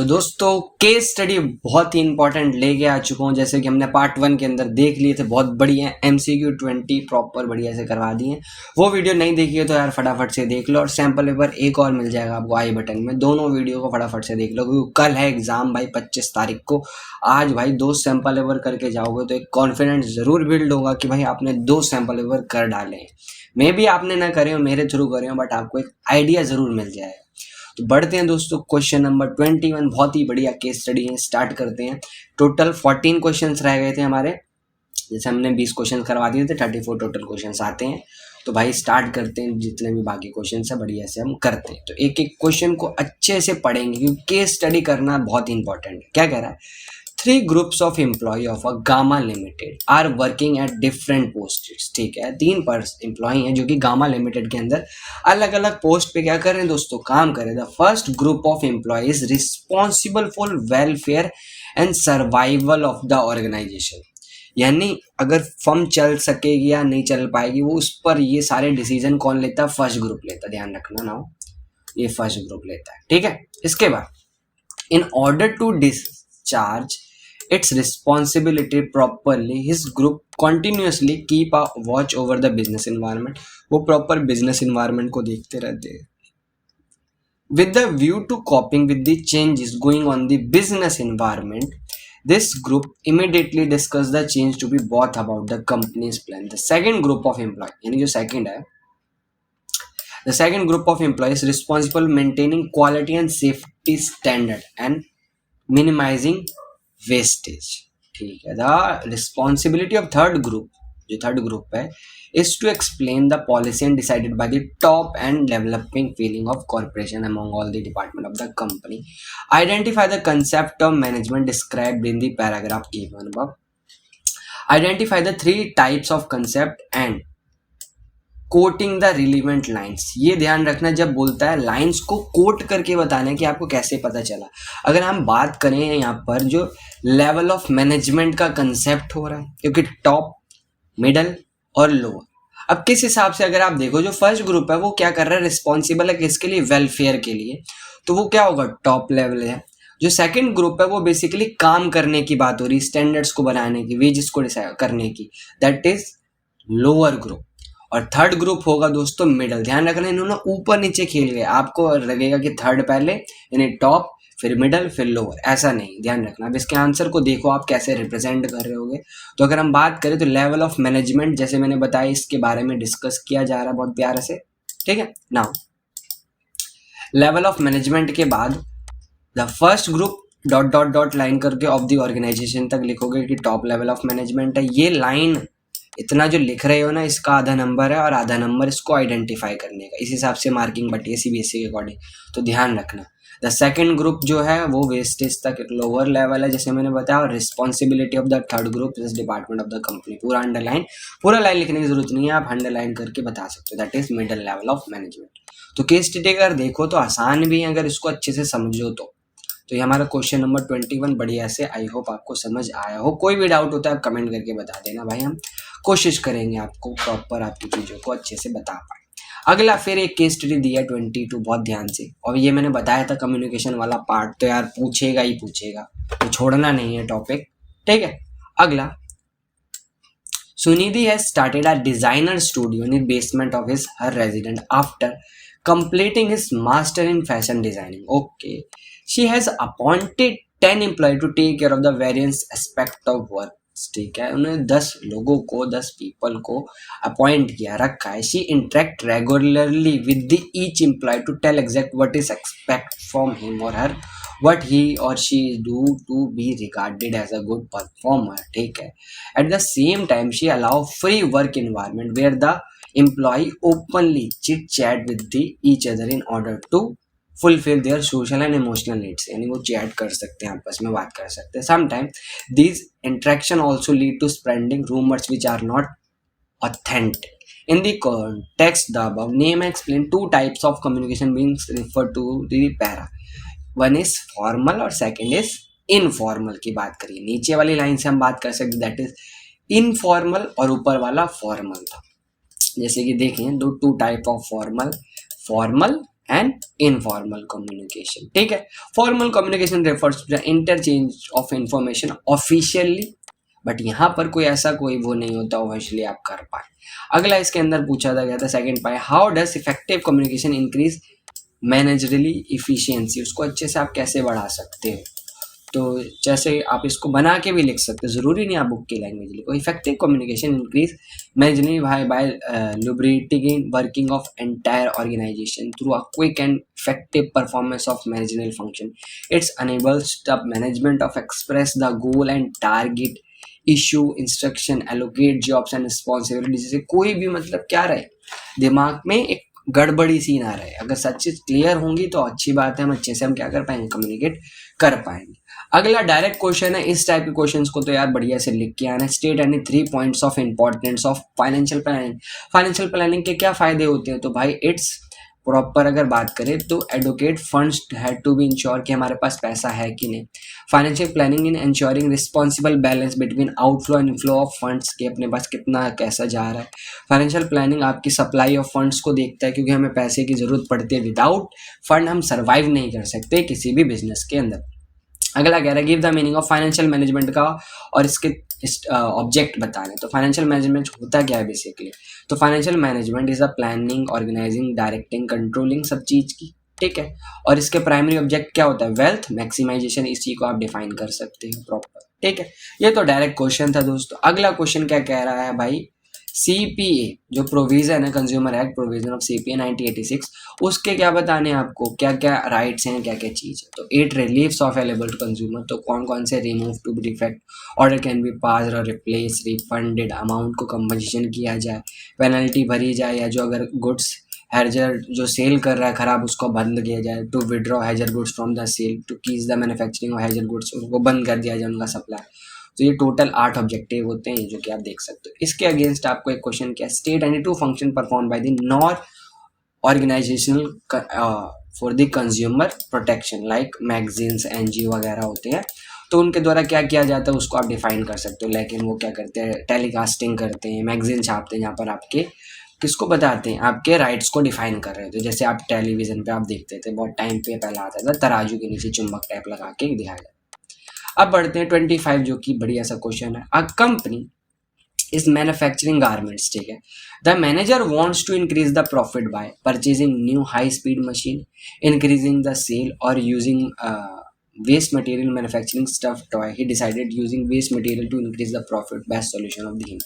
दोस्तों case study बहुत ही important लेके आ चुका हूँ। जैसे कि हमने पार्ट 1 के अंदर देख लिए थे, बहुत बढ़िया MCQ 20 प्रॉपर बढ़िया से करवा दिए। वो वीडियो नहीं देखी है तो यार फटाफट से देख लो, और सैम्पल पेपर एक और मिल जाएगा आपको आई बटन में। दोनों वीडियो को फटाफट से देख लो क्योंकि कल है एग्जाम भाई 25 तारीख को। आज भाई 2 सैम्पल पेपर करके जाओगे तो एक कॉन्फिडेंस जरूर बिल्ड होगा कि भाई आपने 2 सैम्पल पेपर कर डाले हैं। मे भी आपने ना करे हो, मेरे थ्रू करे हो, बट आपको एक आइडिया जरूर मिल जाएगा। तो बढ़ते हैं दोस्तों, क्वेश्चन नंबर 21 बहुत ही बढ़िया केस स्टडी है, स्टार्ट करते हैं। टोटल 14 क्वेश्चंस रह गए थे हमारे, जैसे हमने 20 क्वेश्चन करवा दिए थे, 34 टोटल क्वेश्चंस आते हैं। तो भाई स्टार्ट करते हैं, जितने भी बाकी क्वेश्चन है बढ़िया से हम करते हैं। तो एक एक क्वेश्चन को अच्छे से पढ़ेंगे क्योंकि केस स्टडी करना बहुत इंपॉर्टेंट है। क्या कह रहा है, 3 groups of employ of a Gamma limited are working at different posts. ठीक है, 3 एम्प्लॉय हैं जो कि गामा लिमिटेड के अंदर अलग अलग पोस्ट पे क्या कर रहे हैं दोस्तों, काम कर रहे हैं। The first group of employ is responsible for welfare and survival of the organization. यानी अगर फर्म चल सकेगी या नहीं चल पाएगी, वो उस पर ये सारे डिसीजन कौन लेता है, फर्स्ट ग्रुप लेता है। ध्यान रखना ना, ये फर्स्ट ग्रुप लेता है। ठीक है, इसके बाद in order to discharge its responsibility properly, his group continuously keep a watch over the business environment। वो proper business environment को देखते रहते हैं with the view to coping with the changes going on the business environment। This group immediately discuss the change to be brought about the company's plan। The second group of employees, यानी जो second है, the second group of employees responsible maintaining quality and safety standard and minimizing wastage. ठीक है, the responsibility of third group, जो third group है, is to explain the policy and decided by the top and developing feeling of corporation among all the department of the company. Identify the concept of management described in the paragraph given above. Identify the 3 types of concept and quoting the relevant lines. ये ध्यान रखना, जब बोलता है lines को coat करके बताना है कि आपको कैसे पता चला। अगर हम बात करें यहाँ पर जो लेवल ऑफ मैनेजमेंट का कंसेप्ट हो रहा है, क्योंकि टॉप, मिडल और लोअर। अब किस हिसाब से अगर आप देखो, जो फर्स्ट ग्रुप है वो क्या कर रहा है, रिस्पॉन्सिबल है किसके लिए, वेलफेयर के लिए, तो वो क्या होगा, टॉप लेवल है। जो सेकंड ग्रुप है वो बेसिकली काम करने की बात हो रही, स्टैंडर्ड्स को बनाने की, वेजेस को डिसाइड करने की, दैट इज लोअर ग्रुप। और थर्ड ग्रुप होगा दोस्तों मिडल। ध्यान रखना, इन्होंने ऊपर नीचे खेल गए, आपको लगेगा कि थर्ड पहले यानी टॉप, फिर मिडल, फिर लोअर, ऐसा नहीं। ध्यान रखना, अब इसके आंसर को देखो आप कैसे रिप्रेजेंट कर रहे होगे। तो अगर हम बात करें तो लेवल ऑफ मैनेजमेंट, जैसे मैंने बताया, इसके बारे में डिस्कस किया जा रहा है बहुत प्यार से। ठीक है, नाउ लेवल ऑफ मैनेजमेंट के बाद the first group dot dot dot line करके ऑफ द ऑर्गेनाइजेशन तक लिखोगे कि टॉप लेवल ऑफ मैनेजमेंट है। ये लाइन इतना जो लिख रहे हो ना, इसका आधा नंबर है और आधा नंबर इसको आइडेंटिफाई करने का। इस हिसाब से मार्किंग बटी है CBSE के अकॉर्डिंग, तो ध्यान रखना। द सेकंड ग्रुप जो है वो वेस्टेज तक लोअर लेवल है, जैसे मैंने बताया। और responsibility of the third group is department of the company. पूरा अंडरलाइन, पूरा लाइन लिखने की जरूरत नहीं है, आप अंडरलाइन करके बता सकते हो, that is middle level of management. तो केस स्टडी अगर देखो तो आसान भी है अगर इसको अच्छे से समझो तो ये हमारा क्वेश्चन नंबर 21 बढ़िया से, आई होप आपको समझ आया हो। कोई भी डाउट होता है आप कमेंट करके बता देना भाई, हम कोशिश करेंगे आपको प्रॉपर आपकी चीज़ों को अच्छे से बता पाए। अगला फिर एक केस स्टडी दिया 22, बहुत ध्यान से। और ये मैंने बताया था कम्युनिकेशन वाला पार्ट तो यार पूछेगा ही पूछेगा, तो छोड़ना नहीं है टॉपिक। ठीक है, अगला, Sunidhi has started a designer studio in basement of his her resident after completing his master in fashion designing। Okay, she has appointed 10 employees to take care of the various aspect of work। ठीक है, उन्होंने 10 लोगों को, 10 people को appoint किया, रखा है। She interact regularly with the each employ to tell exact what is expect from him और her, what he or she do to be regarded as a good performer। ठीक है, at the same time she allow free work environment where the employee openly chit chat with each other in order to fulfill their social and emotional needs। यानी वो chat कर सकते हैं, आपस में बात कर सकते हैं। Sometimes these interaction also lead to spreading rumors which are not authentic। In the context the above name and explain 2 types of communication being referred to the para। One is formal और second is informal की बात करिए। नीचे वाली line से हम बात कर सकते दैट इज इनफॉर्मल और ऊपर वाला फॉर्मल था। जैसे कि देखें, 2 type of formal and informal communication. ठीक है, formal communication refers to the interchange of information officially, but यहाँ पर कोई ऐसा कोई वो नहीं होता ऑफिशियली आप कर पाए। अगला इसके अंदर पूछा था गया था second part, how does effective communication increase managerially efficiency, उसको अच्छे से आप कैसे बढ़ा सकते हो। तो जैसे आप इसको बना के भी लिख सकते हो, ज़रूरी नहीं आप बुक की लैंग्वेज लिखो। Effective communication increase managerially by lubricating working of entire organisation through a quick and effective performance of managerial function. It's enables the management of express the goal and target issue instruction allocate jobs and responsibility. जैसे कोई भी मतलब क्या रहे दिमाग में एक गड़बड़ी सी ना रहे, अगर सब चीज क्लियर होंगी तो अच्छी बात है, हम अच्छे से हम क्या कर पाएंगे, कम्युनिकेट कर पाएंगे। अगला डायरेक्ट क्वेश्चन है, इस टाइप के क्वेश्चंस को तो यार बढ़िया से लिख के आना। State any 3 points of importance of financial planning. Financial planning के क्या फायदे होते हैं, तो भाई इट्स प्रॉपर अगर बात करें तो advocate funds had to be ensure कि हमारे पास पैसा है कि नहीं। Financial planning in ensuring responsible balance between outflow and inflow of funds, के अपने पास कितना कैसा जा रहा है। फाइनेंशियल प्लानिंग आपकी सप्लाई ऑफ फंड्स को देखता है, क्योंकि हमें पैसे की जरूरत पड़ती है, विदाउट फंड हम सर्वाइव नहीं कर सकते किसी भी बिजनेस के अंदर। अगला कह रहा है give the meaning of financial management का और इसके ऑब्जेक्ट बताने। तो फाइनेंशियल मैनेजमेंट होता क्या है बेसिकली, तो financial management is a planning organizing directing controlling सब चीज की। ठीक है, और इसके प्राइमरी ऑब्जेक्ट क्या होता है, वेल्थ मैक्सिमाइजेशन, इसी को आप डिफाइन कर सकते हो प्रॉपर। ठीक है, ये तो डायरेक्ट क्वेश्चन था दोस्तों। अगला क्वेश्चन क्या कह रहा है भाई, सीपीए जो प्रोविजन है, consumer act provision of CPA 1986, उसके क्या बताने हैं आपको, क्या क्या राइट्स हैं, क्या क्या चीज है। तो 8 reliefs of available to consumer, तो कौन कौन से, remove to defect, order can be pass और रिप्लेस, रिफंडेड, अमाउंट को कंपनसेशन किया जाए, पेनल्टी भरी जाए, या जो अगर गुड्स हैजर जो सेल कर रहा है खराब उसको बंद किया जाए, to withdraw hazard goods from the sale, to cease the manufacturing of hazard goods, उनको बंद कर दिया जाए उनका सप्लाई। तो ये टोटल 8 ऑब्जेक्टिव होते हैं जो कि आप देख सकते हो। इसके अगेंस्ट आपको एक क्वेश्चन क्या, state any 2 function perform by the non organizational for the consumer protection, like magazines NGO वगैरह होते हैं, तो उनके द्वारा क्या किया जाता है उसको आप डिफाइन कर सकते हो। लेकिन वो क्या करते हैं, टेलीकास्टिंग करते हैं, मैगजीन छापते हैं, जहाँ पर आपके किसको बताते हैं, आपके राइट्स को डिफाइन कर रहे थे। जैसे आप टेलीविजन पे आप देखते थे बहुत टाइम पे, पहला आता था तराजू के नीचे चुंबक टाइप लगा के दिखाया जाता। अब बढ़ते हैं 25 जो कि बढ़िया सा क्वेश्चन है। A company is manufacturing garments, ठीक है, the manager wants to increase the profit by purchasing new high speed machine, increasing the sale और using waste material manufacturing stuffed toy. He decided using waste material to increase the profit. Best solution of the him.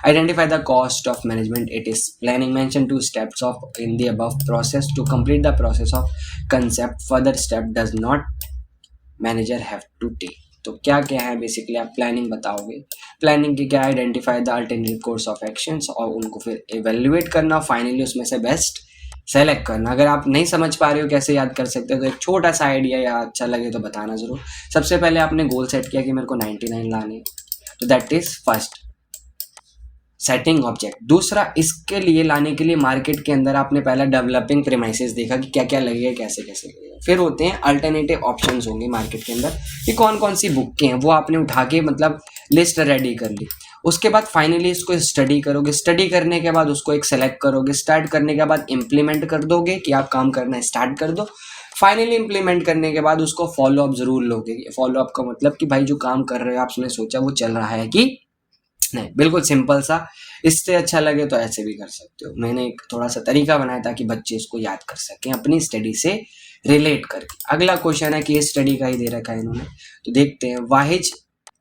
Identify the cost of management. It is planning. Mention 2 steps of in the above process. To complete the process of concept, further step does not manager have to take. तो क्या क्या है basically, आप planning बताओगे, planning की क्या, identify the alternative course of actions, और उनको फिर इवेल्युएट करना, फाइनली उसमें से बेस्ट सेलेक्ट करना। अगर आप नहीं समझ पा रहे हो कैसे याद कर सकते हो तो एक छोटा सा आइडिया या अच्छा लगे तो बताना जरूर। सबसे पहले आपने गोल सेट किया कि मेरे को 99 लाने, तो that is first setting object. दूसरा, इसके लिए लाने के लिए मार्केट के अंदर आपने पहला डेवलपिंग प्रीमाइसेस देखा कि क्या क्या लगेगा, कैसे कैसे लगेगा। फिर होते हैं अल्टरनेटिव ऑप्शंस होंगे मार्केट के अंदर कि कौन कौन सी बुक के हैं, वो आपने उठा के मतलब लिस्ट रेडी कर ली। उसके बाद फाइनली इसको स्टडी करोगे, स्टडी करने के बाद उसको एक सेलेक्ट करोगे, स्टार्ट करने के बाद इम्प्लीमेंट कर दोगे कि आप काम करना स्टार्ट कर दो। फाइनली इम्प्लीमेंट करने के बाद उसको फॉलो अप जरूर लोगे। फॉलो अप का मतलब कि भाई जो काम कर रहे हो आपने सोचा वो चल रहा है कि नहीं। बिल्कुल सिंपल सा, इससे अच्छा लगे तो ऐसे भी कर सकते हो। मैंने एक थोड़ा सा तरीका बनाया ताकि बच्चे इसको याद कर सकें अपनी स्टडी से रिलेट करके। अगला क्वेश्चन है कि स्टडी का ही दे रखा है इन्होंने, तो देखते हैं।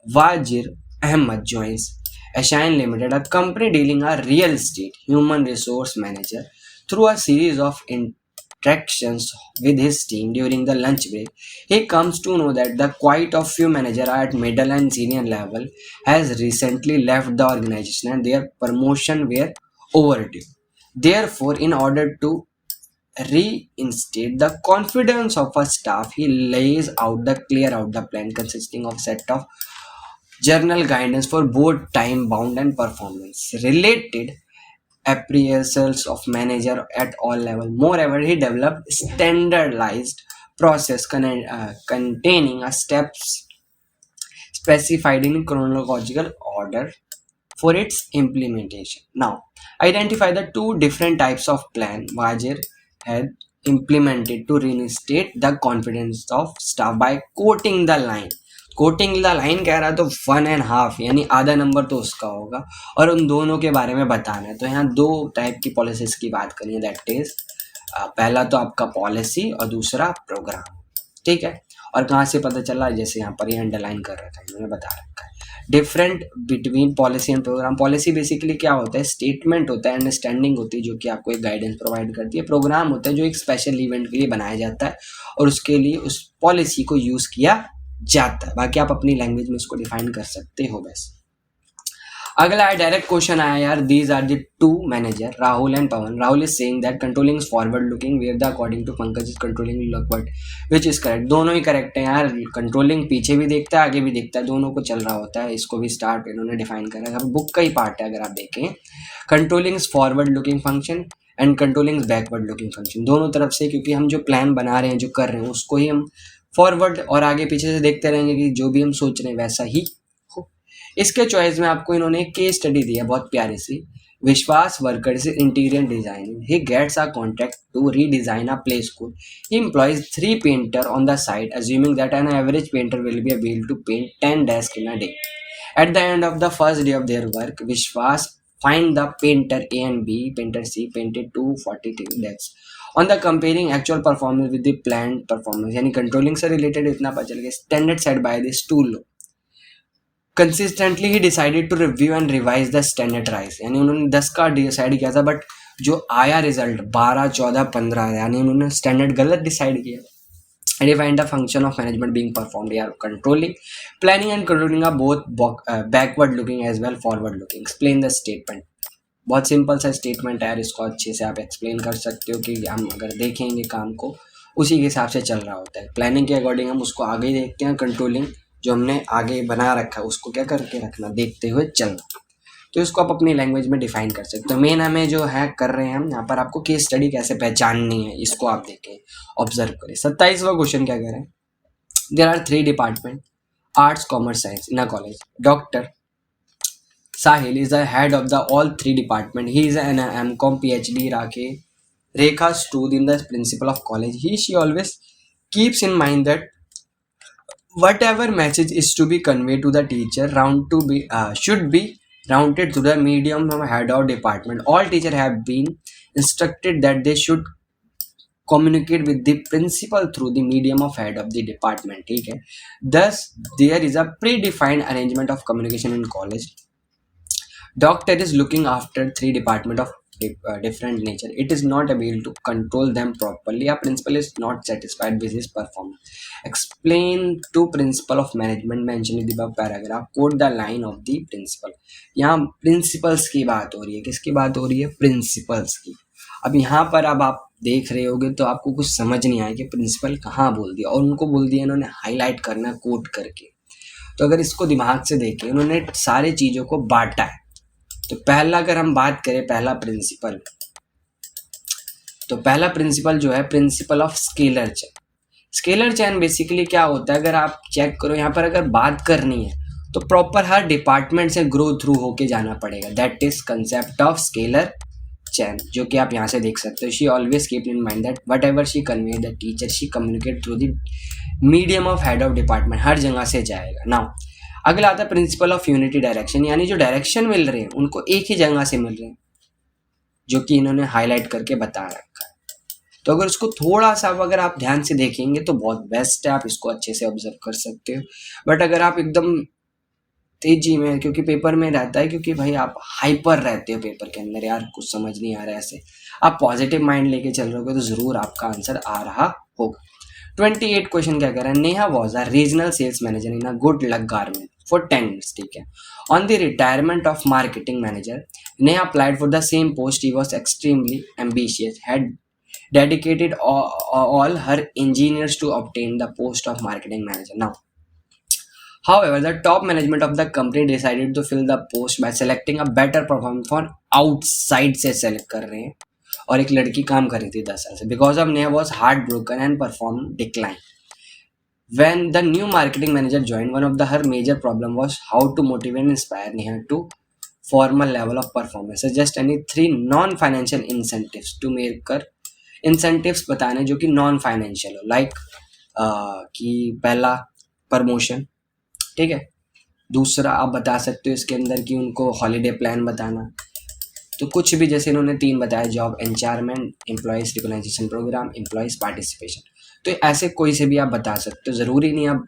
Wazir Ahmad joins Eshine limited, a company dealing a real estate human resource manager through a series of interactions with his team during the lunch break. He comes to know that the quite a few managers at middle and senior level has recently left the organization and their promotion were overdue. Therefore, in order to reinstate the confidence of a staff, he lays out the clear out the plan consisting of set of journal guidance for both time bound and performance related appraisals of manager at all level. Moreover, he developed standardized process containing a steps specified in chronological order for its implementation. Now, identify the 2 different types of plan Wajir had implemented to reinstate the confidence of staff by quoting the line. Coating the line कह रहा है तो 1.5 यानी आधा number तो उसका होगा और उन दोनों के बारे में बताना है। तो यहाँ दो टाइप की पॉलिसीज की बात करिए, दैट इज पहला तो आपका पॉलिसी और दूसरा प्रोग्राम, ठीक है। और कहाँ से पता चला, जैसे यहाँ पर ये अंडरलाइन कर रखा है, इन्होंने बता रखा है different between policy and program. Policy basically क्या होता है, स्टेटमेंट होता है, अंडरस्टैंडिंग होती है जो कि आपको एक गाइडेंस प्रोवाइड करती है। प्रोग्राम होता है जो एक स्पेशल इवेंट के लिए बनाया जाता है और उसके लिए उस पॉलिसी को यूज किया जाता है। बाकी आप अपनी लैंग्वेज में उसको डिफाइन कर सकते हो बस। अगला है डायरेक्ट क्वेश्चन आया यार, these are the two manager Rahul and Pavan. Rahul is saying that controlling is forward looking where the according to Pankaj is controlling backward, which is correct. दोनों ही करेक्ट है यार, कंट्रोलिंग पीछे भी देखता है आगे भी देखता है, दोनों को चल रहा होता है। इसको भी स्टार्ट इन्होंने डिफाइन करा है, बुक का ही पार्ट है। अगर आप देखें controlling is forward looking function and controlling is backward looking function, दोनों तरफ से, क्योंकि हम जो प्लान बना रहे हैं जो कर रहे हैं उसको ही हम फॉरवर्ड और आगे पीछे से देखते रहेंगे कि जो भी हम सोच रहे हैं वैसा ही हो। इसके चॉइस में आपको इन्होंने एक केस स्टडी दिया बहुत प्यारी सी। Vishwas worker is interior designing, he gets a contract to redesign a play school, he employs 3 painter on the site assuming that an average painter will be able to paint 10 desks in a day. At the end of the first day of their work, Vishwas find the painter A and B, painter C painted 242 desks. On the comparing actual performance with the planned performance, यानी controlling से related इतना पता चल गया। Standard set by the stool consistently he decided to review and revise the standard rise, यानी उन्होंने 10 का decide किया था बट जो आया रिजल्ट 12, 14, 15, यानी उन्होंने स्टैंडर्ड गलत डिसाइड किया। Define the function of management being performed here. Controlling, planning and controlling are both backward looking as well forward looking. Explain the statement. बहुत सिंपल सा स्टेटमेंट है यार, इसको अच्छे से आप एक्सप्लेन कर सकते हो कि हम अगर देखेंगे काम को उसी के हिसाब से चल रहा होता है। प्लानिंग के अकॉर्डिंग हम उसको आगे ही देखते हैं, कंट्रोलिंग जो हमने आगे बना रखा है उसको क्या करके रखना, देखते हुए चलना। तो इसको आप अपनी लैंग्वेज में डिफाइन कर सकते हो। मेन हमें जो है कर रहे हैं हम यहाँ पर, आपको केस स्टडी कैसे पहचाननी है इसको आप देखें, ऑब्जर्व करें। 27वां क्वेश्चन क्या कह रहे हैं, there are 3 department arts commerce science in a college. Doctor Sahil is the head of the all 3 department. He is an MCom PhD. Rekha stood in the principal of college. She always keeps in mind that whatever message is to be conveyed to the teacher should be rounded to the medium of head of department. All teachers have been instructed that they should communicate with the principal through the medium of head of the department. ठीक है, thus there is a predefined arrangement of communication in college. Doctor is looking after 3 department of different nature. It is not able to control them properly. A principal is not satisfied with his performance. Explain to principal of management mentioned in the above paragraph. Quote the line of the principal. यहाँ principals की बात हो रही है, किसकी बात हो रही है, principals की। अब यहाँ पर अब आप देख रहे होगे तो आपको कुछ समझ नहीं आया कि प्रिंसिपल कहाँ बोल दिया, और उनको बोल दिया इन्होंने हाईलाइट करना कोट करके। तो अगर इसको दिमाग से देखें, उन्होंने सारी चीज़ों को बांटा है। तो पहला अगर हम बात करें पहला प्रिंसिपल, तो पहला प्रिंसिपल जो है principle of scalar chain. Scalar chain basically क्या होता है, अगर आप चेक करो यहाँ पर, अगर बात करनी है तो प्रॉपर हर डिपार्टमेंट से ग्रो थ्रू होके जाना पड़ेगा। That is concept of scalar chain, जो कि आप यहाँ से देख सकते हो। She always keep in mind that whatever she convey the teacher she communicate through the medium of head of department, हर जगह से जाएगा। नाउ अगला आता है प्रिंसिपल ऑफ यूनिटी डायरेक्शन, यानी जो डायरेक्शन मिल रहे हैं उनको एक ही जगह से मिल रहे हैं, जो कि इन्होंने हाईलाइट करके बता रखा है। तो अगर उसको थोड़ा सा अगर आप ध्यान से देखेंगे तो बहुत बेस्ट है, आप इसको अच्छे से ऑब्जर्व कर सकते हो। बट अगर आप एकदम तेजी में, क्योंकि पेपर में रहता है, क्योंकि भाई आप हाइपर रहते हो पेपर के अंदर, यार कुछ समझ नहीं आ रहा है, ऐसे आप पॉजिटिव माइंड लेके चल रहे हो तो जरूर आपका आंसर आ रहा होगा। 28 क्वेश्चन क्या कह रहा है, Neha was a regional sales manager in a good luck garment for 10 years, ठीक है। On the retirement of marketing manager, Neha applied for the same post. He was extremely ambitious, had dedicated all her engineers to obtain the post of marketing manager. Now, however, the top management of the company decided to fill the post by selecting a better performer for outside से select कर रहे हैं, और एक लड़की काम कर रही थी 10 साल से। Because of Neha was heartbroken and performed decline. When the new marketing manager joined, one of her major problem was how to motivate and inspire Neha to formal level of performance. Suggest any 3 non-financial incentives to make her incentives बताने जो कि non financial हो, like कि पहला promotion, ठीक है। दूसरा आप बता सकते हो इसके अंदर कि उनको हॉलीडे प्लान बताना, तो कुछ भी जैसे इन्होंने 3 बताया, job enrichment, employees recognisation programme, employees participation, तो ऐसे कोई से भी आप बता सकते हो, ज़रूरी नहीं आप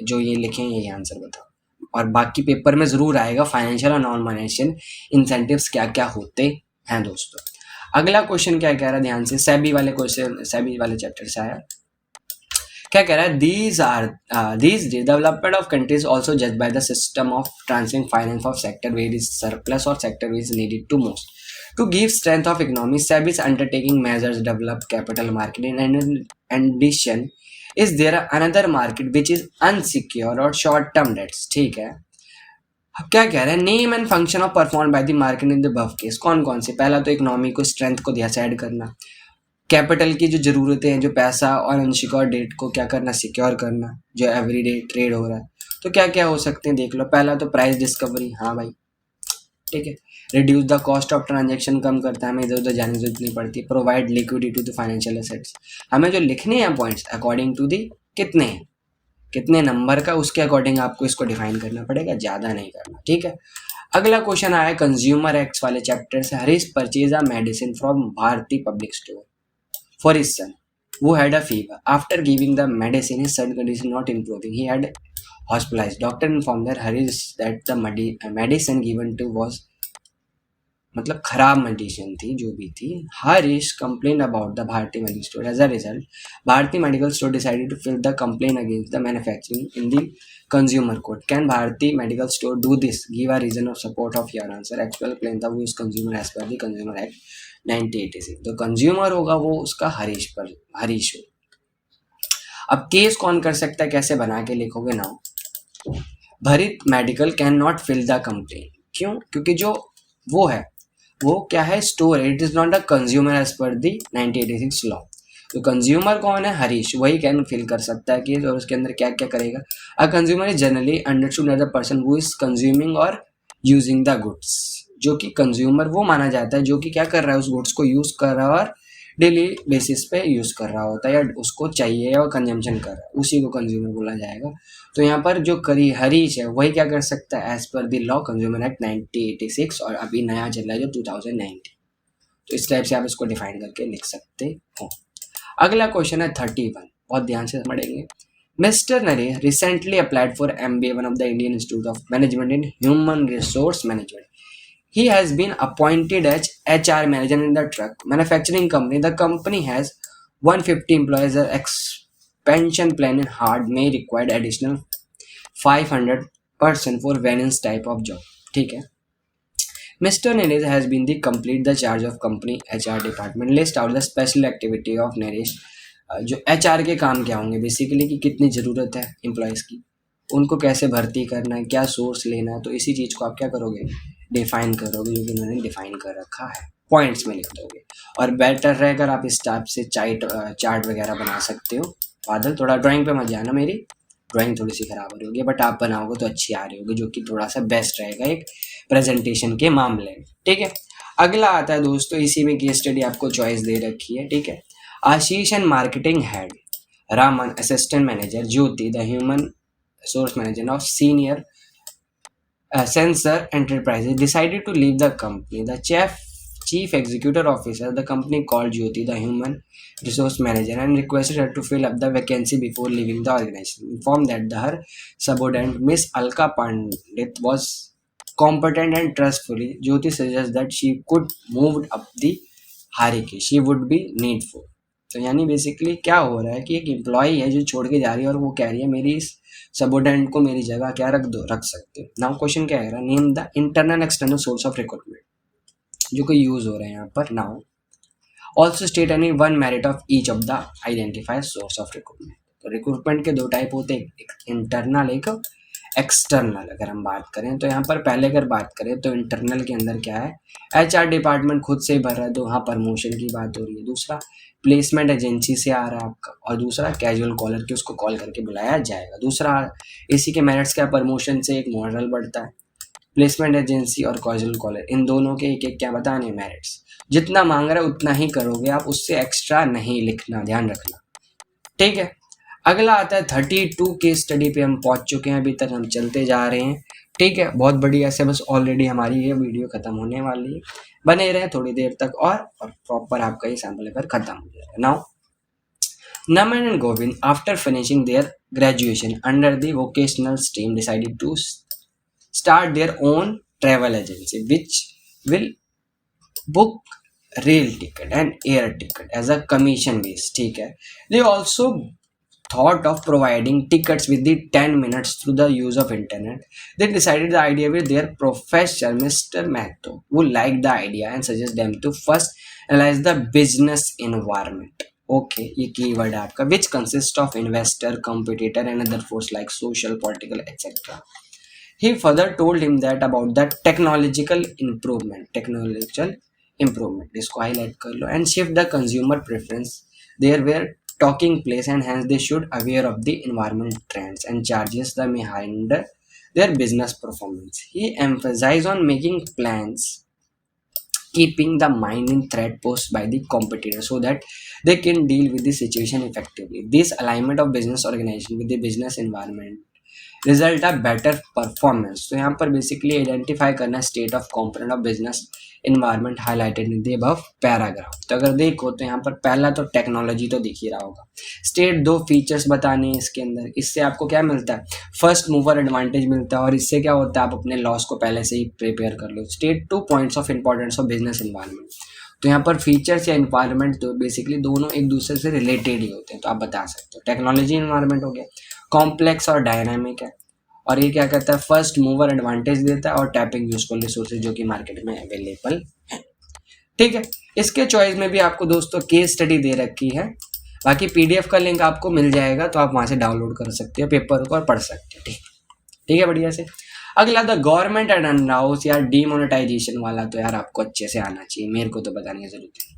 जो ये लिखें यही आंसर बताओ। और बाकी पेपर में ज़रूर आएगा फाइनेंशियल और नॉन फाइनेंशियल इंसेंटिव्स क्या क्या होते हैं दोस्तों। अगला क्वेश्चन क्या कह रहा है, ध्यान से, सेबी वाले क्वेश्चन, सेबी वाले चैप्टर से आया। क्या कह रहा है, these development of countries also judged by the system of transferring finance of sector where is surplus or sector where is needed to most to give strength of economy. SEBI is undertaking measures to develop capital market. And in addition, is there another market which is unsecured or short term debts? ठीक है। अब क्या कह रहे हैं, name and function of perform by the market in the above case, कौन कौन से। पहला तो इकोनॉमी को, स्ट्रेंथ को डिसाइड करना, कैपिटल की जो ज़रूरतें हैं, जो पैसा और अनसिक्योर डेट को क्या करना, सिक्योर करना, जो एवरीडे ट्रेड हो रहा है। तो क्या क्या हो सकते हैं देख लो। पहला तो प्राइस डिस्कवरी, हाँ भाई, ठीक है। Reduce the cost of transaction, कम करता है, हमें इधर उधर जाने की जरूरत नहीं पड़ती। Provide liquidity to financial assets, हमें जो लिखने हैं पॉइंट्स अकॉर्डिंग टू दी कितने हैं, कितने नंबर का, उसके अकॉर्डिंग आपको इसको डिफाइन करना पड़ेगा, ज़्यादा नहीं करना, ठीक है। अगला क्वेश्चन आया कंज्यूमर एक्ट्स वाले चैप्टर से। Harish purchase a medicine from Bharti public store for his son who had a fever. After giving the medicine, his son condition not improving. He had hospitalized. Doctor informed that Harish that the medicine given to was मतलब खराब medicine थी, जो भी थी। Harish complained about the Bharti Medical Store. As a result, Bharti Medical Store decided to file the complaint against the manufacturing in the consumer court. Can Bharti Medical Store do this? Give a reason of support of your answer. Actual claim the who is consumer as per the Consumer Act 1986. तो consumer होगा वो उसका हरीश पर, हरीश हो। अब case कौन कर सकता है, कैसे बना के लिखोगे ना, Bharit medical can not fill the complain. क्यों? क्योंकि जो वो है वो क्या है, स्टोर है, it is not a consumer as per the 1986 law. तो कंज्यूमर कौन है, हरीश, वही कैन फिल कर सकता है केस। और उसके अंदर क्या क्या करेगा, a consumer is generally understood as a person who is consuming और यूजिंग द गुड्स। जो कि कंज्यूमर वो माना जाता है जो कि क्या कर रहा है, उस गुड्स को यूज कर रहा है और डेली बेसिस पे यूज कर रहा होता है, या उसको चाहिए और कंजम्पशन कर रहा है, उसी को कंज्यूमर बोला जाएगा। तो यहाँ पर जो करी हरीश है वही क्या कर सकता है, as per the law consumer act 1986, और अभी नया चल रहा है जो 2019। तो इस टाइप से आप इसको डिफाइन करके लिख सकते हो। अगला क्वेश्चन है 31, बहुत ध्यान से समझेंगे। Mister Naresh recently applied for MBA one of the Indian institute of management in human resource management. He has been appointed as HR manager in the truck manufacturing company. The company has 150 employees. The expansion plan in hard may require additional 500% for various type of job. ठीक है। Mr. Naresh has been the complete the charge of company HR department. List out the special activity of Naresh. जो HR के काम क्या होंगे basically, कि कितनी ज़रूरत है एम्प्लॉयज़ की, उनको कैसे भर्ती करना है, क्या सोर्स लेना है, तो इसी चीज़ को आप क्या करोगे, डिफाइन करोगे, जो कि उन्होंने डिफाइन कर रखा है, पॉइंट्स में लिख दोगे। और बेटर है अगर आप इस टाइप से चार्ट वगैरह बना सकते हो। बादल, थोड़ा ड्राइंग पे मत जाना, मेरी ड्राइंग थोड़ी सी ख़राब हो रही होगी, बट आप बनाओगे तो अच्छी आ रही होगी, जो कि थोड़ा सा बेस्ट रहेगा एक प्रेजेंटेशन के मामले में, ठीक है। अगला आता है दोस्तों, इसी में केस स्टडी आपको चॉइस दे रखी है, ठीक है। Ashish and marketing head, Raman assistant manager, Jyoti the human source manager of senior Sensor Enterprises decided to leave the company. The chief executive officer of the company called Jyoti, the human resource manager, and requested her to fill up the vacancy before leaving the organization. Informed that her subordinate Miss Alka Pandit was competent and trustworthy, Jyoti suggests that she could move up the hierarchy. She would be needful. तो यानी basically क्या हो रहा है कि एक employ है जो छोड़ के जा रही है और वो कह रही है मेरी इस सबऑर्डिनेट को मेरी जगह क्या रख दो, रख सकते हो। नाउ क्वेश्चन क्या है, name the internal external source of recruitment जो कि यूज हो रहे हैं यहाँ पर। Now also state any one merit of each of the identified source of recruitment. तो रिक्रूटमेंट के दो टाइप होते हैं, एक इंटरनल एक एक्सटर्नल। अगर हम बात करें तो यहाँ पर पहले अगर बात करें तो इंटरनल के अंदर क्या है, HR डिपार्टमेंट खुद से ही भर रहा है, तो वहाँ प्रमोशन की बात हो रही है। दूसरा प्लेसमेंट एजेंसी से आ रहा है आपका, और दूसरा कैजुअल कॉलर के उसको कॉल करके बुलाया जाएगा। दूसरा इसी के मेरिट्स क्या, प्रमोशन से एक मॉडल बढ़ता है, प्लेसमेंट एजेंसी और कैजुअल कॉलर, इन दोनों के एक एक क्या बताने मेरिट्स। जितना मांग रहा है उतना ही करोगे आप, उससे एक्स्ट्रा नहीं लिखना, ध्यान रखना, ठीक है। अगला आता है 32 केस स्टडी पे हम पहुंच चुके हैं, अभी तक हम चलते जा रहे हैं, ठीक है। बहुत बढ़िया से, बस ऑलरेडी हमारी ये वीडियो खत्म होने वाली है, बने रहे थोड़ी देर तक और प्रॉपर आपका ये सैम्पल पेपर खत्म हो जाएगा। Now Naman and Govind, after finishing their graduation under the vocational stream, decided to start their own travel agency, which will book rail ticket and air ticket as a commission base. ठीक है. They also thought of providing tickets with the 10 minutes through the use of internet. They decided the idea with their professor Mr. Mato, who liked the idea and suggested them to first analyze the business environment. Okay, ये keyword है आपका, which consists of investor, competitor and other force like social, political, etc. He further told him that about the technological improvement, इसको highlight कर लो, and shift the consumer preference. There were talking place and hence they should aware of the environment trends and charges the behind their business performance. He emphasized on making plans, keeping the mind in threat posed by the competitor so that they can deal with the situation effectively. This alignment of business organization with the business environment result a better performance. तो यहाँ पर basically identify करना state of component of business environment highlighted in the above paragraph. तो अगर देखो तो यहाँ पर पहला तो टेक्नोलॉजी तो दिख ही रहा होगा, स्टेट 2 फीचर्स बताने हैं इसके अंदर, इससे आपको क्या मिलता है, फर्स्ट मूवर एडवांटेज मिलता है और इससे क्या होता है, आप अपने लॉस को पहले से ही प्रिपेयर कर लो। State 2 points of importance of business environment. तो यहाँ पर फीचर्स या इन्वायरमेंट तो बेसिकली दोनों एक दूसरे से रिलेटेड ही होते हैं, तो आप बता सकते हो। टेक्नोलॉजी इन्वायरमेंट हो गया, कॉम्प्लेक्स और डायनामिक है, और ये क्या कहता है, फर्स्ट मूवर एडवांटेज देता है और टैपिंग यूजफुल रिसोर्सेज जो कि मार्केट में अवेलेबल है, ठीक है। इसके चॉइस में भी आपको दोस्तों केस स्टडी दे रखी है, बाकी पीडीएफ का लिंक आपको मिल जाएगा तो आप वहां से डाउनलोड कर सकते हो पेपर को और पढ़ सकते हो, ठीक है, बढ़िया से। अगला द गवर्नमेंट एंड अनाउंस यार डीमोनेटाइजेशन वाला, तो यार आपको अच्छे से आना चाहिए, मेरे को तो बताने की जरूरत नहीं,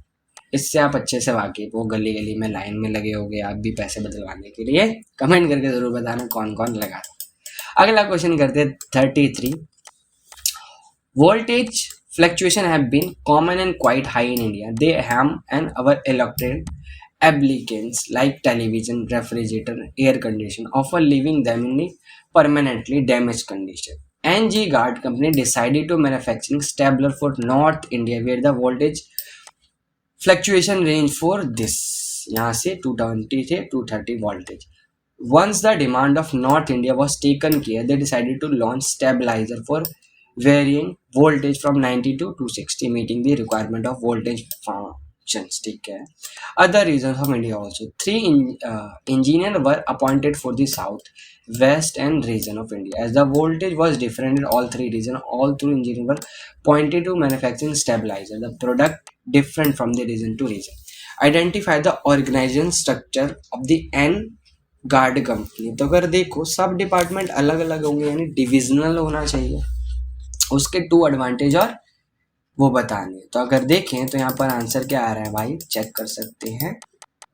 इससे आप अच्छे से वाकिफ हो, गली गली में लाइन में लगे होगे आप भी पैसे बदलवाने के लिए, कमेंट करके जरूर बताना कौन कौन लगा। अगला क्वेश्चन करते 33। Voltage fluctuation have been common and quite high in India. They harm and our electric applicants like television, refrigerator, air conditioner, often leaving them in a permanently damaged condition. NG Guard company decided to manufacturing stabilizer for North India where the voltage fluctuation range for this यहाँ से 220 से 230 voltage. Once the demand of North India was taken care, they decided to launch stabilizer for varying voltage from 90 to 260, meeting the requirement of voltage functions. ठीक है। Other regions of India also. 3 engineers were appointed for the south, west and region of India. As the voltage was different in all 3 regions, all 3 engineers were appointed to manufacturing stabilizer. The product different from the region to region. Identify the organization structure of the N guard company. तो अगर देखो सब department अलग अलग होंगे यानी divisional होना चाहिए, उसके 2 एडवांटेज और वो बताने। तो अगर देखें तो यहाँ पर आंसर क्या आ रहा है भाई, चेक कर सकते हैं,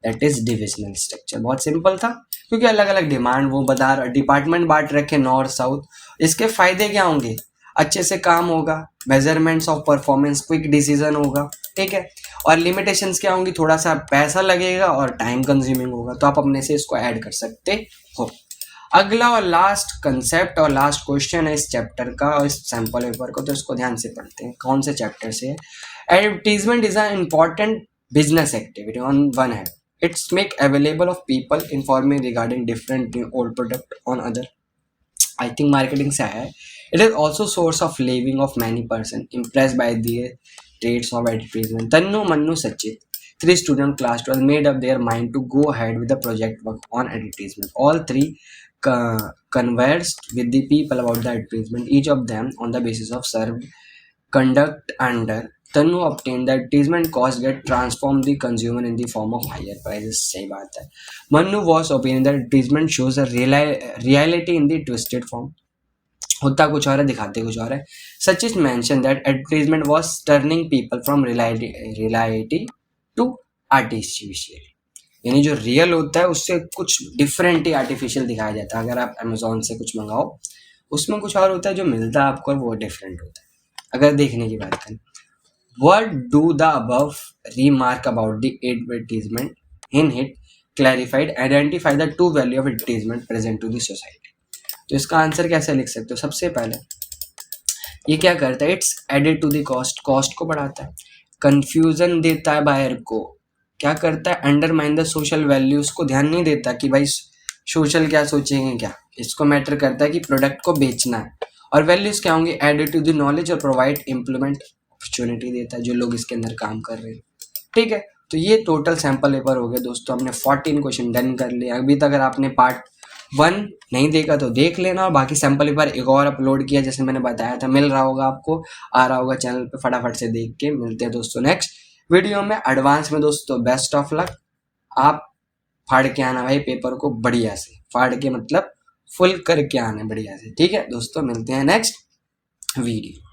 दैट इज डिविजनल स्ट्रक्चर। बहुत सिंपल था क्योंकि अलग अलग डिमांड वो बता डिपार्टमेंट बांट रखे नॉर्थ साउथ। इसके फायदे क्या होंगे, अच्छे से काम होगा, measurements of performance, quick decision होगा, ठीक है। और लिमिटेशंस क्या होंगी, थोड़ा सा पैसा लगेगा और टाइम कंज्यूमिंग होगा, तो आप अपने से इसको ऐड कर सकते हो। अगला और लास्ट कंसेप्ट और लास्ट क्वेश्चन है इस चैप्टर का और इस सैंपल पेपर को, तो इसको ध्यान से पढ़ते हैं। कौन से चैप्टर से है, advertisement is an important business activity on one hand it's make available of people informing regarding different old product on other, I think marketing से आया है। It is also source of living of many person impress by the traits of advertisement. Tannu, Mannu, Sachit, 3 student class 12 made up their mind to go ahead with the project work on advertisement. All 3 conversed with the people about the advertisement, each of them on the basis of served conduct under. Tannu obtained the advertisement cost get transformed the consumer in the form of higher prices. सही बात है। Mannu was opinion that advertisement shows a reality in the twisted form. होता कुछ और है, दिखाते कुछ और है। Sachit mention that advertisement was turning people from reality to artificial, यानी जो रियल होता है उससे कुछ डिफरेंट ही आर्टिफिशियल दिखाया जाता है। अगर आप अमेजोन से कुछ मंगाओ उसमें कुछ और होता है, जो मिलता है आपको वो डिफरेंट होता है। अगर देखने की बात करें What do the above remark about the advertisement in it clarified identify the true value of advertisement present to the society? तो इसका आंसर कैसे लिख सकते हो? सबसे पहले ये क्या करता है, it's added to the cost, cost को बढ़ाता है, कंफ्यूजन देता है बायर को, क्या करता है, अंडरमाइन द सोशल वैल्यूज को ध्यान नहीं देता कि भाई सोशल क्या सोचेंगे, क्या इसको मैटर करता है कि प्रोडक्ट को बेचना है, और वैल्यूज क्या होंगी, एडेड टू द नॉलेज और प्रोवाइड इम्प्लीमेंट अपॉर्चुनिटी देता है जो लोग इसके अंदर काम कर रहे हैं। ठीक है, तो ये टोटल सैंपल पेपर हो गया दोस्तों, हमने 14 क्वेश्चन डन कर लिया। अभी तक अगर आपने पार्ट 1 नहीं देखा तो देख लेना, और बाकी सैंपल पेपर एक और अपलोड किया जैसे मैंने बताया था, मिल रहा होगा आपको, आ रहा होगा चैनल पे, फटाफट से देख के मिलते हैं दोस्तों नेक्स्ट वीडियो में। एडवांस में दोस्तों बेस्ट ऑफ लक, आप फाड़ के आना भाई पेपर को बढ़िया से, फाड़ के मतलब फुल करके आना बढ़िया से। ठीक है दोस्तों, मिलते हैं नेक्स्ट वीडियो।